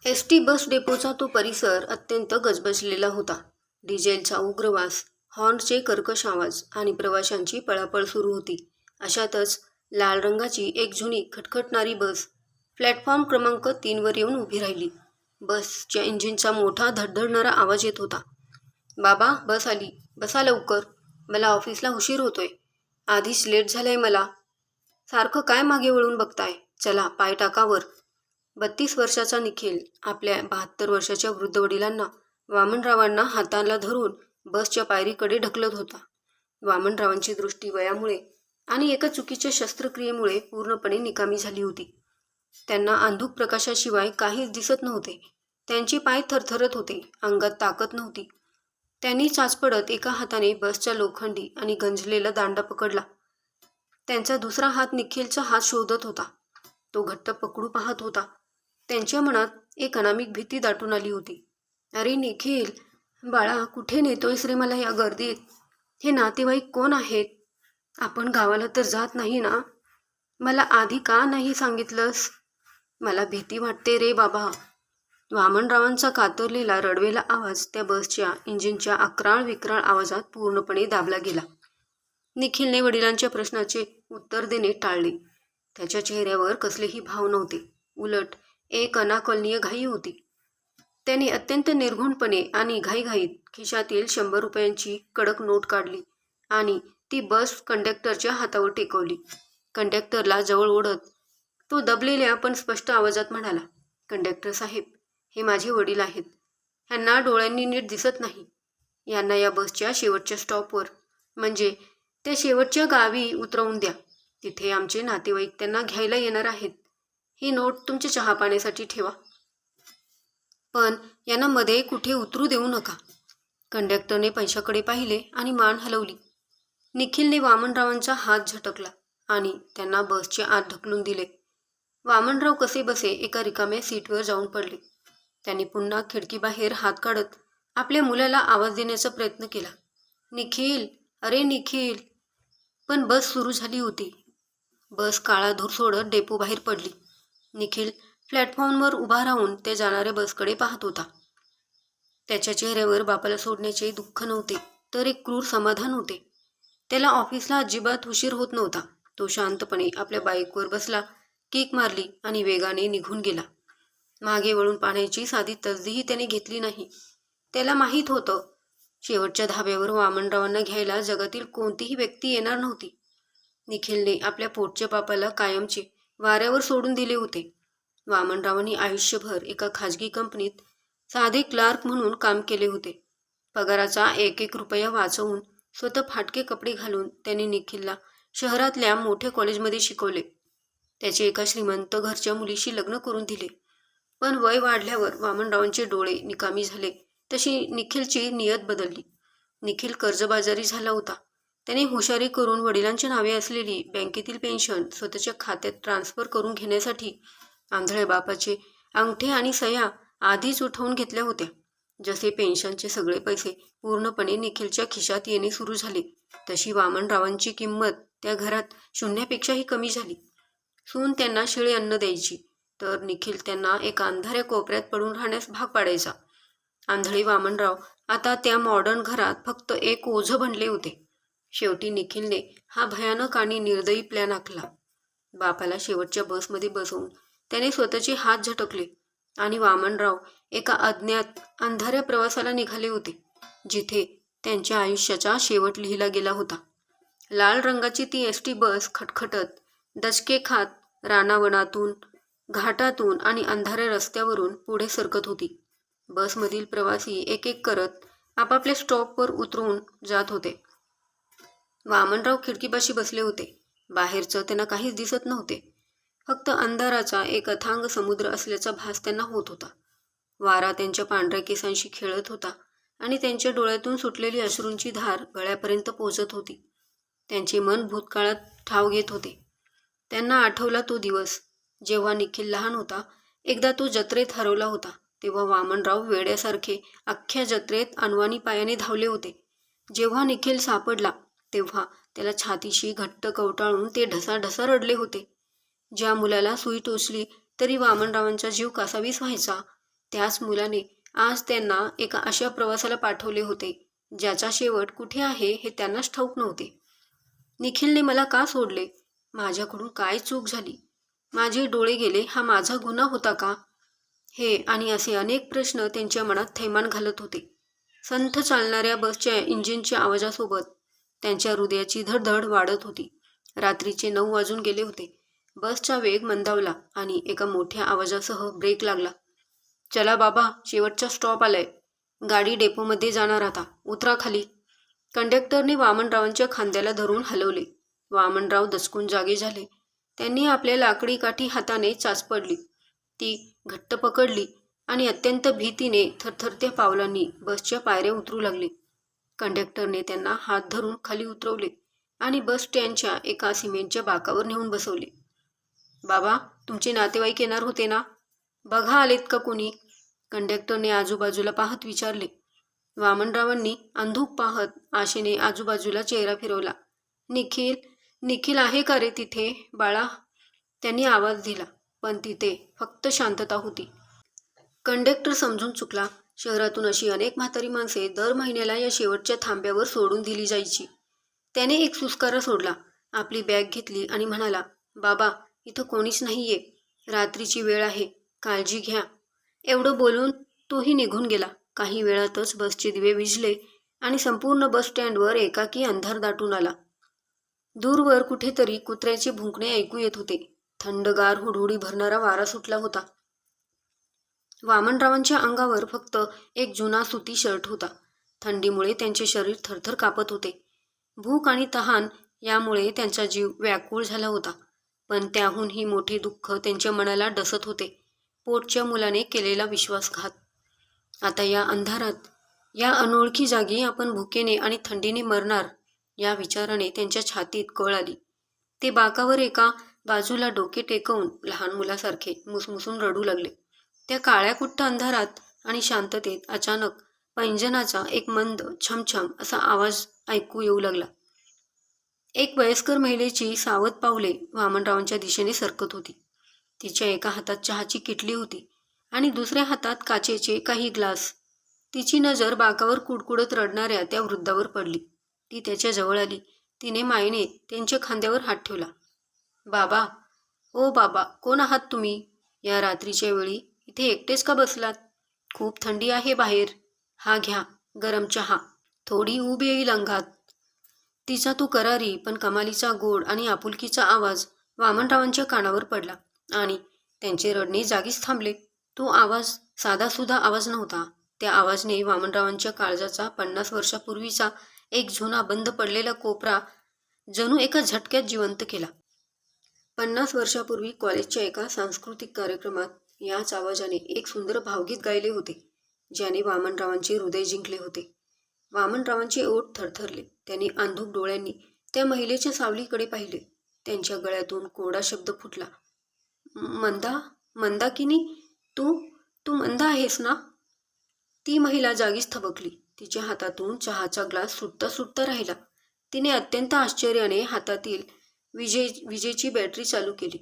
S T bus डेपोचा तो परिसर अत्यंत गजबजलेला होता. डिझेलचा उग्र वास, हॉर्नचे कर्कश आवाज आणि प्रवाशांची पळापळ सुरू होती. अशातच लाल रंगाची एक जुनी खटखटणारी बस प्लॅटफॉर्म क्रमांक 3वर येऊन उभी राहिली. बसच्या इंजिनचा मोठा धडधडणारा आवाज येत होता. "बाबा, बस आली. बसा लवकर. मला ऑफिसला उशीर होतोय. आधीच लेट झालंय मला. सारखं काय मागे वळून बघताय? चला, पाय टाका वर." 32 वर्षाचा निखिल आपल्या 72 वर्षाच्या वृद्ध वडिलांना वामनरावांना हाताला धरून बसच्या पायरीकडे ढकलत होता. वामनरावांची दृष्टी वयामुळे आणि एका चुकीच्या शस्त्रक्रियेमुळे पूर्णपणे निकामी झाली होती. त्यांना अंधुक प्रकाशाशिवाय काहीच दिसत नव्हते. त्यांचे पाय थरथरत होते, अंगात ताकद नव्हती. त्यांनी चाचपडत एका हाताने बसचा लोखंडी आणि गंजलेला दांडा पकडला. त्यांचा दुसरा हात निखिलचा हात शोधत होता. तो घट्ट पकडू पाहत होता. त्यांच्या मनात एक अनामिक भीती दाटून आली होती. "अरे निखिल, बाळा, कुठे नेतोयस रे मला या गर्दीत? हे नातेवाईक कोण आहेत? आपण गावाला तर जात नाही ना? मला आधी का नाही सांगितलंस? मला भीती वाटते रे बाबा." वामनरावांचा कातरलेला रडवेला आवाज त्या बसच्या इंजिनच्या अक्राळ विक्राळ आवाजात पूर्णपणे दाबला गेला. निखिलने वडिलांच्या प्रश्नाचे उत्तर देणे टाळले. त्याच्या चेहऱ्यावर कसलेही भाव नव्हते. उलट एक अनाकलनीय घाई होती. त्याने अत्यंत निर्घृणपणे आणि घाईघाईत खिशातील 100 रुपयांची कडक नोट काढली आणि ती बस कंडक्टरच्या हातावर टेकवली. कंडक्टरला जवळ ओढत तो दबलेल्या पण स्पष्ट आवाजात म्हणाला, "कंडक्टर साहेब, हे माझे वडील आहेत. ह्यांना डोळ्यांनी नीट दिसत नाही. यांना या बसच्या शेवटच्या स्टॉपवर, म्हणजे त्या शेवटच्या गावी उतरवून द्या. तिथे आमचे नातेवाईक त्यांना घ्यायला येणार आहेत. ही नोट तुमच्या चहापाण्यासाठी ठेवा. पण यांना मध्ये कुठे उतरू देऊ नका." कंडक्टरने पैशाकडे पाहिले आणि मान हलवली. निखिलने वामनरावांचा हात झटकला आणि त्यांना बसच्या आत ढकलून दिले. वामनराव कसेबसे एका रिकाम्या सीटवर जाऊन पडले. त्यांनी पुन्हा खिडकीबाहेर हात काढत आपल्या मुलाला आवाज देण्याचा प्रयत्न केला. "निखिल, अरे निखिल." पण बस सुरू झाली होती. बस काळा धूर सोडत डेपोबाहेर पडली. निखिल प्लॅटफॉर्मवर उभा राहून त्या जाणाऱ्या बसकडे पाहत होता. त्याच्या चेहऱ्यावर बापाला सोडण्याचे दुःख नव्हते, तर एक क्रूर समाधान होते. त्याला ऑफिसला अजिबात उशीर होत नव्हता. तो शांतपणे आपल्या बाईकवर बसला, किक मारली आणि वेगाने निघून गेला. मागे वळून पाहण्याची साधी तसदीही त्याने घेतली नाही. त्याला माहीत होतं, शेवटच्या धाब्यावर वामनरावांना घ्यायला जगातील कोणतीही व्यक्ती येणार नव्हती. निखिलने आपल्या पोटच्या बापाला कायमचे वाऱ्यावर सोडून दिले होते. वामनरावांनी आयुष्यभर एका खाजगी कंपनीत साधे क्लार्क म्हणून काम केले होते. पगाराचा एक एक रुपया वाचवून स्वतः फाटके कपडे घालून त्यांनी निखिलला शहरातल्या मोठ्या कॉलेजमध्ये शिकवले. त्याचे एका श्रीमंत घरच्या मुलीशी लग्न करून दिले. पण वय वाढल्यावर वामनरावांचे डोळे निकामी झाले तशी निखिलची नियत बदलली. निखिल कर्जबाजारी झाला होता. त्याने हुशारी करून वडिलांच्या नावे असलेली बँकेतील पेन्शन स्वतःच्या खात्यात ट्रान्स्फर करून घेण्यासाठी आंधळ्या बापाचे अंगठे आणि सह्या आधीच उठवून घेतल्या होत्या. जसे पेन्शनचे सगळे पैसे पूर्णपणे निखिलच्या खिशात येणे सुरू झाले, तशी वामनरावांची किंमत त्या घरात शून्यापेक्षाही कमी झाली. सून त्यांना शिळे अन्न द्यायची, तर निखिल त्यांना एका अंधाऱ्या कोपऱ्यात पडून राहण्यास भाग पाडायचा. आंधळे वामनराव आता त्या मॉडर्न घरात फक्त एक ओझं बनले होते. शेवटी निखिलने हा भयानक आणि निर्दयी प्लॅन आखला. बापाला शेवटच्या बसमध्ये बसवून त्याने स्वतःचे हात झटकले आणि वामनराव एका अज्ञात अंधाऱ्या प्रवासाला निघाले होते, जिथे त्यांच्या आयुष्याचा शेवट लिहिला गेला होता. लाल रंगाची ती एस टी बस खटखटत, दचके खात रानावनातून, घाटातून आणि अंधाऱ्या रस्त्यावरून पुढे सरकत होती. बसमधील प्रवासी एक एक करत आपापल्या स्टॉपवर उतरून जात होते. वामनराव खिडकीपाशी बसले होते. बाहेरचं त्यांना काहीच दिसत नव्हते. फक्त अंधाराचा एक अथांग समुद्र असल्याचा भास त्यांना होत होता. वारा त्यांच्या पांढऱ्या केसांशी खेळत होता आणि त्यांच्या डोळ्यातून सुटलेली अश्रूंची धार गळ्यापर्यंत पोचत होती. त्यांचे मन भूतकाळात ठाव घेत होते. त्यांना आठवला तो दिवस, जेव्हा निखिल लहान होता. एकदा तो जत्रेत हरवला होता. तेव्हा वामनराव वेड्यासारखे अख्ख्या जत्रेत अनवाणी पायाने धावले होते. जेव्हा निखिल सापडला, तेव्हा त्याला छातीशी घट्ट कवटाळून ते ढसाढसा रडले होते. ज्या मुलाला सुई टोचली तरी वामनरावांचा जीव कासावीस व्हायचा, त्याच मुलाने आज त्यांना एका अशा प्रवासाला पाठवले होते ज्याचा शेवट कुठे आहे हे त्यांनाच ठाऊक नव्हते. निखिलने मला का सोडले? माझ्याकडून काय चूक झाली? माझे डोळे गेले हा माझा गुन्हा होता का? हे आणि असे अनेक प्रश्न त्यांच्या मनात थैमान घालत होते. संथ चालणाऱ्या बसच्या इंजिनच्या आवाजासोबत त्यांच्या हृदयाची धडधड वाढत होती. रात्रीचे 9 वाजून गेले होते. बसचा वेग मंदावला आणि एका मोठ्या आवाजासह ब्रेक लागला. चला बाबा, शेवटचा स्टॉप आलाय. गाडी डेपोमध्ये जाणार आता. उतरा खाली. कंडक्टरने वामनरावांच्या खांद्याला धरून हलवले. वामनराव दचकून जागे झाले. त्यांनी आपल्या लाकडी काठी हाताने चाचपडली. ती घट्ट पकडली आणि अत्यंत भीतीने थरथरत्या पावलांनी बसच्या पायऱ्या उतरू लागले. कंडक्टरने त्यांना हात धरून खाली उतरवले आणि बस स्टँडच्या एका सिमेंटच्या बाकावर नेऊन बसवले. बाबा, तुमचे नातेवाईक येणार होते ना? बघा आलेत का कोणी? कंडक्टरने आजूबाजूला पाहत विचारले. वामनरावांनी अंधूक पाहत आशेने आजूबाजूला चेहरा फिरवला. निखिल, निखिल आहे का रे तिथे बाळा? त्यांनी आवाज दिला, पण तिथे फक्त शांतता होती. कंडक्टर समजून चुकला. शहरातून अशी अनेक म्हातारी माणसे दर महिन्याला या शेवटच्या थांब्यावर सोडून दिली जायची. त्याने एक सुस्कारा सोडला, आपली बॅग घेतली आणि म्हणाला, बाबा, इथं कोणीच नाहीये. रात्रीची वेळ आहे, काळजी घ्या. एवढं बोलून तोही निघून गेला. काही वेळातच बसचे दिवे विझले आणि संपूर्ण बस स्टँडवर एकाकी अंधार दाटून आला. दूरवर कुठेतरी कुत्र्याचे भुंकणे ऐकू येत होते. थंडगार हुडहुडी भरणारा वारा सुटला होता. वामनरावांच्या अंगावर फक्त एक जुना सुती शर्ट होता. थंडीमुळे त्यांचे शरीर थरथर कापत होते. भूक आणि तहान यामुळे त्यांचा जीव व्याकुळ झाला होता. पण त्याहूनही मोठे दुःख त्यांच्या मनाला डसत होते. पोटच्या मुलाने केलेला विश्वासघात. आता या अंधारात, या अनोळखी जागी आपण भुकेने आणि थंडीने मरणार या विचाराने त्यांच्या छातीत कळ आली. ते बाकावर एका बाजूला डोके टेकवून लहान मुलासारखे मुसमुसून रडू लागले. त्या काळ्याकुट्ट अंधारात आणि शांततेत अचानक पैंजणाचा एक मंद छमछम असा आवाज ऐकू येऊ लागला. एक वयस्कर महिलेची सावध पावले वामनरावांच्या दिशेने सरकत होती. तिच्या एका हातात चहाची किटली होती आणि दुसऱ्या हातात काचेचे काही ग्लास. तिची नजर बाकावर कुडकुडत रडणाऱ्या त्या वृद्धावर पडली. ती त्याच्या जवळ आली. तिने मायेने त्यांच्या खांद्यावर हात ठेवला. बाबा, ओ बाबा, कोण आहात तुम्ही? या रात्रीच्या वेळी इथे एकटेच का बसलात? खूप थंडी आहे बाहेर. हा घ्या, गरम चहा. थोडी ऊब येईल अंगात. तिचा तो करारी पण कमालीचा गोड आणि आपुलकीचा आवाज वामनरावांच्या कानावर पडला आणि त्यांचे रडणे जागीच थांबले. तो आवाज साधासुद्धा आवाज नव्हता. त्या आवाजाने वामनरावांच्या काळजाचा 50 वर्षापूर्वीचा एक जुना बंद पडलेला कोपरा जणू एका झटक्यात जिवंत केला. 50 वर्षापूर्वी कॉलेजच्या एका सांस्कृतिक कार्यक्रमात याच आवाजाने एक सुंदर भावगीत गायले होते, ज्याने वामनरावांचे हृदय जिंकले होते. वामनरावांचे ओठ थरथरले. त्यांनी अंधुक डोळ्यांनी त्या महिलेच्या सावलीकडे पाहिले. त्यांच्या गळ्यातून कोरडा शब्द फुटला. मंदा, मंदाकिनी, तू तू मंदा आहेस ना? ती महिला जागीच थबकली. तिच्या हातातून चहाचा ग्लास सुटता सुटता राहिला. तिने अत्यंत आश्चर्याने हातातील विजेची बॅटरी चालू केली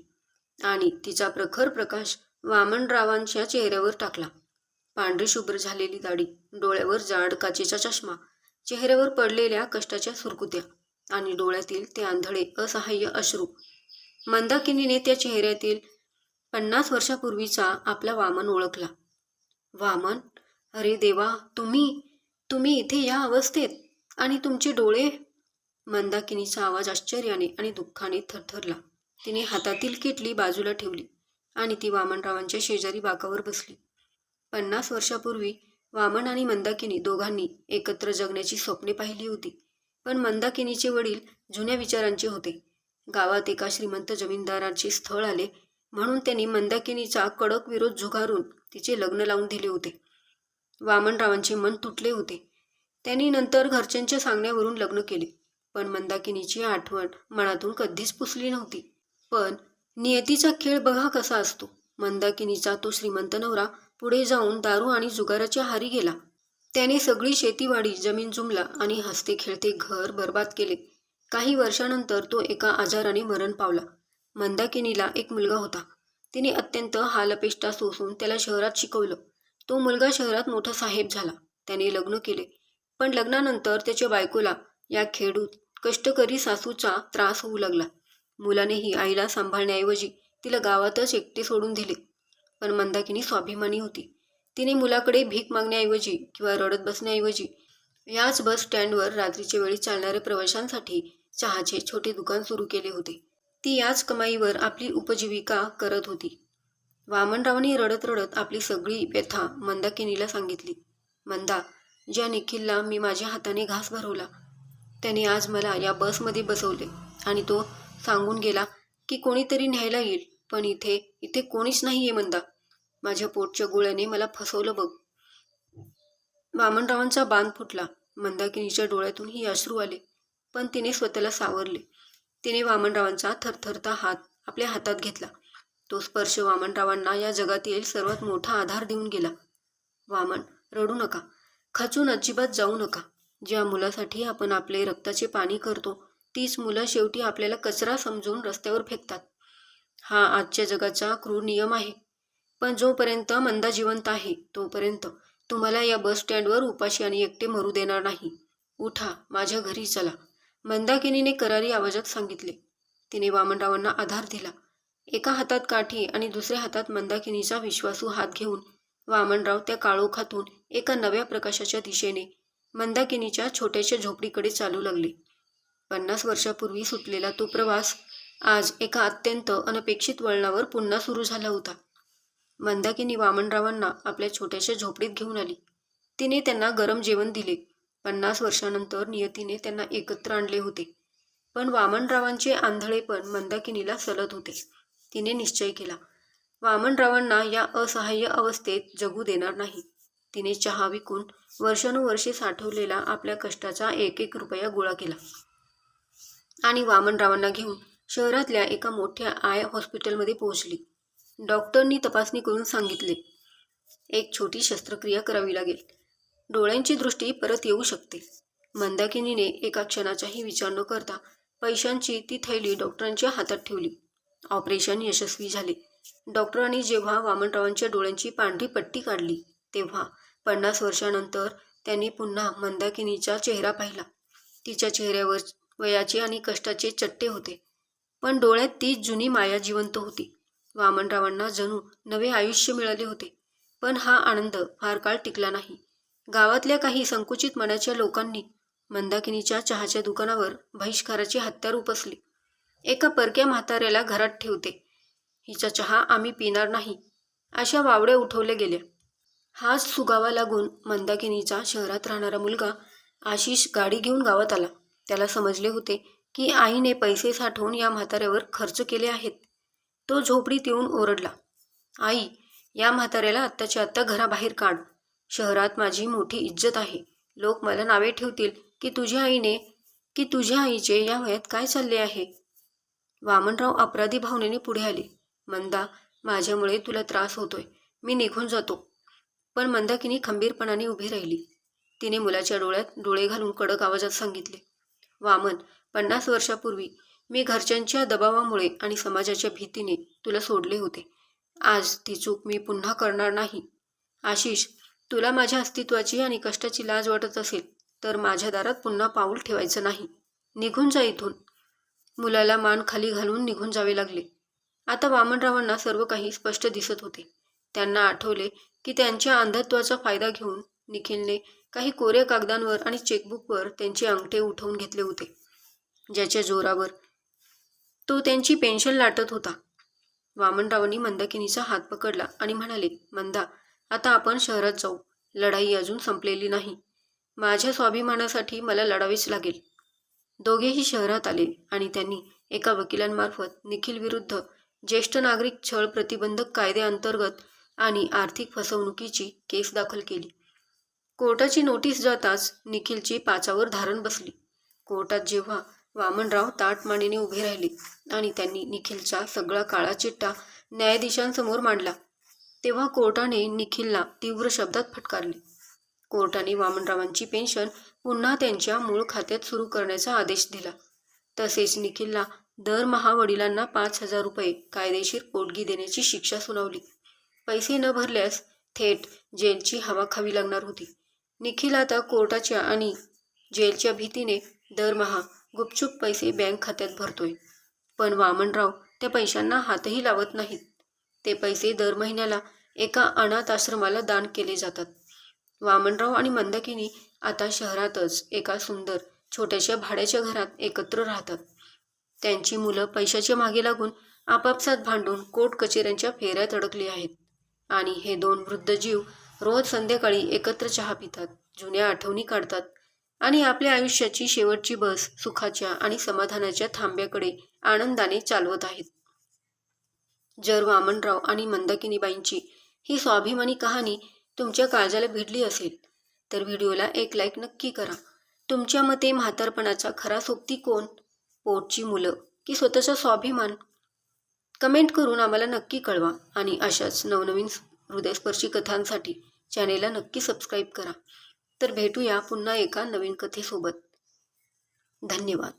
आणि तिचा प्रखर प्रकाश वामनरावांच्या चेहऱ्यावर टाकला. पांढरी शुभ्र झालेली दाढी, डोळ्यावर जाड काचेचा चष्मा, चेहऱ्यावर पडलेल्या कष्टाच्या सुरकुत्या आणि डोळ्यातील ते आंधळे असहाय्य अश्रू. मंदाकिनीने त्या चेहऱ्यातील 50 वर्षापूर्वीचा आपला वामन ओळखला. वामन, अरे देवा, तुम्ही इथे या अवस्थेत आणि तुमचे डोळे? मंदाकिनीचा आवाज आश्चर्याने आणि दुःखाने थरथरला. तिने हातातील किटली बाजूला ठेवली आणि ती वामनरावांच्या शेजारी बाकावर बसली. 50 वर्षापूर्वी वामन आणि मंदाकिनी दोघांनी एकत्र जगण्याची स्वप्ने पाहिली होती. पण मंदाकिनीचे वडील जुन्या विचारांचे होते. गावात एका श्रीमंत जमीनदाराचे स्थळ आले म्हणून त्यांनी मंदाकिनीचा कडक विरोध झुगारून तिचे लग्न लावून दिले होते. वामनरावांचे मन तुटले होते. त्यांनी नंतर घरच्यांच्या सांगण्यावरून लग्न केले. पण मंदाकिनीची आठवण मनातून कधीच पुसली नव्हती. पण नियतीचा खेळ बघा कसा असतो. मंदाकिनीचा तो श्रीमंत नवरा पुढे जाऊन दारू आणि जुगाराच्या हारी गेला. त्याने सगळी शेतीवाडी जमीन जुमला आणि हसते खेळते घर बर्बाद केले. काही वर्षानंतर तो एका आजाराने मरण पावला. मंदाकिनीला एक मुलगा होता. तिने अत्यंत हालअपेष्टा सोसून त्याला शहरात शिकवलं. तो मुलगा शहरात मोठा साहेब झाला. त्याने लग्न केले. पण लग्नानंतर त्याच्या बायकोला या खेडूत कष्टकरी सासूचा त्रास होऊ लागला. मुलानेही आईला सांभाळण्याऐवजी तिला गावातच एकटे सोडून दिले. पण मंदाकिनी स्वाभिमानी होती. तिने मुलाकडे भीक मागण्याऐवजी किंवा रडत बसण्याऐवजी याच बस स्टँडवर रात्रीच्या वेळी चालणाऱ्या प्रवाशांसाठी चहाचे छोटे दुकान सुरू केले होते. ती याच कमाईवर आपली उपजीविका करत होती. वामनरावांनी रडत रडत आपली सगळी व्यथा मंदाकिनीला सांगितली. मंदा, ज्या निखिलला मी माझ्या हाताने घास भरवला त्याने आज मला या बसमध्ये बसवले आणि तो सांगून गेला की कोणीतरी न्यायला येईल. पण इथे कोणीच नाही आहे मंदा. माझ्या पोटच्या गोळ्याने मला फसवलं बघ. वामनरावांचा बांध फुटला. मंदाकिनीच्या डोळ्यातूनही अश्रू आले. पण तिने स्वतःला सावरले. तिने वामनरावांचा थरथरता हात आपल्या हातात घेतला. तो स्पर्श वामनरावांना या जगातील सर्वात मोठा आधार देऊन गेला. वामन, रडू नका. खचून अजिबात जाऊ नका. ज्या मुलासाठी आपण आपले रक्ताचे पाणी करतो तीच मुलं शेवटी आपल्याला कचरा समजून रस्त्यावर फेकतात. हा आजच्या जगाचा क्रूर नियम आहे. पण जोपर्यंत मंदा जिवंत आहे तोपर्यंत तुम्हाला या बस स्टँडवर उपाशी आणि एकटे मरू देणार नाही. उठा, माझ्या घरी चला, मंदाकिनीने करारी आवाजात सांगितले. तिने वामनरावांना आधार दिला. एका हातात काठी आणि दुसऱ्या हातात मंदाकिनीचा विश्वासू हात घेऊन वामनराव त्या काळोखातून एका नव्या प्रकाशाच्या दिशेने मंदाकिनीच्या छोट्याशा झोपडीकडे चालू लागले. 50 वर्षापूर्वी सुटलेला तो प्रवास आज एका अत्यंत अनपेक्षित वळणावर पुन्हा सुरू झाला होता. मंदाकिनी वामनरावांना आपल्या छोट्याशा झोपडीत घेऊन आली. तिने त्यांना गरम जेवण दिले. 50 वर्षानंतर नियतीने त्यांना एकत्र आणले होते. पण वामनरावांचे आंधळेपण मंदाकिनीला सलत होते. तिने निश्चय केला, वामनरावांना या असहाय्य अवस्थेत जगू देणार नाही. तिने चहा विकून वर्षानुवर्षे साठवलेला आपल्या कष्टाचा एक एक रुपया गोळा केला आणि वामनरावांना घेऊन शहरातल्या एका मोठ्या आय हॉस्पिटलमध्ये पोहोचली. डॉक्टरनी तपासणी करून सांगितले, एक छोटी शस्त्रक्रिया करावी लागेल. डोळ्यांची दृष्टी परत येऊ शकते. मंदाकिनीने एका क्षणाचाही विचार न करता पैशांची ती थैली डॉक्टरांच्या हातात ठेवली. ऑपरेशन यशस्वी झाले. डॉक्टरांनी जेव्हा वामनरावांच्या डोळ्यांची पांढरी पट्टी काढली तेव्हा 50 वर्षानंतर त्यांनी पुन्हा मंदाकिनीचा चेहरा पाहिला. तिच्या चेहऱ्यावर वयाचे आणि कष्टाचे चट्टे होते. पण डोळ्यात ती जुनी माया जिवंत होती. वामनरावांना जणू नवे आयुष्य मिळाले होते. पण हा आनंद फार काळ टिकला नाही. गावातल्या काही संकुचित मनाच्या लोकांनी मंदाकिनीच्या चहाच्या दुकानावर बहिष्काराची हत्यार उपसली. एका परक्या म्हाताऱ्याला घरात ठेवते, हिचा चहा आम्ही पिणार नाही, अशा वावड्या उठवल्या गेल्या. हाच सुगावा लागून मंदाकिनीचा शहरात राहणारा मुलगा आशिष गाडी घेऊन गावात आला. त्याला समजले होते की आईने पैसे साठवून या म्हाताऱ्यावर खर्च केले आहेत. तो झोपडीत येऊन ओरडला, आई, या म्हाताऱ्याला आत्ताच्या आत्ता घराबाहेर काढ. शहरात माझी मोठी इज्जत आहे. लोक मला नावे ठेवतील की तुझ्या आईचे या वयात काय चालले आहे. वामनराव अपराधी भावनेने पुढे आले. मंदा, माझ्यामुळे तुला त्रास होतोय, मी निघून जातो. पण मंदाकिनी खंबीरपणाने उभी राहिली. तिने मुलाच्या डोळ्यात डोळे घालून कडक आवाजात सांगितले, वामन, 50 वर्षापूर्वी मी घरच्यांच्या दबावामुळे आणि समाजाच्या भीतीने तुला सोडले होते. आज ती चूक मी पुन्हा करणार नाही. आशिष, तुला माझ्या अस्तित्वाची आणि कष्टाची लाज वाटत असेल तर माझ्या दारात पुन्हा पाऊल ठेवायचं नाही. निघून जा इथून. मुलाला मान खाली घालून निघून जावे लागले. आता वामनरावांना सर्व काही स्पष्ट दिसत होते. त्यांना आठवले की त्यांच्या अंधत्वाचा फायदा घेऊन निखिलने काही कोऱ्या कागदांवर आणि चेकबुकवर त्यांचे अंगठे उठवून घेतले होते, ज्याच्या जोरावर तो त्यांची पेन्शन लाटत होता. वामनरावांनी मंदाकिनीचा हात पकडला आणि म्हणाले, मंदा, आता आपण शहरात जाऊ. लढाई अजून संपलेली नाही. माझ्या स्वाभिमानासाठी मला लढावेच लागेल. दोघेही शहरात आले आणि त्यांनी एका वकिलांमार्फत निखिल विरुद्ध ज्येष्ठ नागरिक छळ प्रतिबंधक कायद्याअंतर्गत आणि आर्थिक फसवणुकीची केस दाखल केली. कोर्टाची नोटीस जाताच निखिलची पाचावर धारण बसली. कोर्टात जेव्हा वामनराव ताटमानेने उभे राहिले आणि त्यांनी निखिलचा सगळा काळा चिट्टा न्यायाधीशांसमोर मांडला तेव्हा कोर्टाने निखिलला तीव्र शब्दात फटकारले. कोर्टाने वामनरावांची पेन्शन पुन्हा त्यांच्या मूळ खात्यात सुरू करण्याचा आदेश दिला. तसेच निखिलला दरमहा वडिलांना 5,000 रुपये कायदेशीर पोटगी देण्याची शिक्षा सुनावली. पैसे न भरल्यास थेट जेलची हवा खावी लागणार होती. निखिल आता कोर्टाच्या आणि जेलच्या भीतीने दरमहा गुपचूप पैसे बँक खात्यात भरतोय. पण वामनराव त्या पैशांना हातही लावत नाहीत. ते पैसे दर महिन्याला एका अनाथ आश्रमाला दान केले जातात. वामनराव आणि मंदाकिनी आता शहरातच एका सुंदर छोट्याशा भाड्याच्या घरात एकत्र राहतात. त्यांची मुलं पैशाच्या मागे लागून आपापसात भांडून कोर्ट कचेऱ्यांच्या फेऱ्यात अडकली आहेत. आणि हे दोन वृद्ध जीव रोज संध्याकाळी एकत्र चहा पितात, जुन्या आठवणी काढतात आणि आपल्या आयुष्याची शेवटची बस सुखाच्या आणि समाधानाच्या थांब्याकडे आनंदाने चालवत आहेत. जर वामनराव आणि मंदाकिनीबाईंची ही स्वाभिमानी कहाणी तुमच्या काळजाला भिडली असेल तर व्हिडिओला एक लाईक नक्की करा. तुमच्या मते म्हातारपणाचा खरा सोबती कोण? पोटची मुलं की स्वतःचा स्वाभिमान? कमेंट करून आम्हाला नक्की कळवा. आणि अशाच नवनवीन हृदयस्पर्शी कथांसाठी चॅनेलला नक्की सबस्क्राईब करा. तर भेटूया पुन्हा एका नवीन कथेसोबत. धन्यवाद.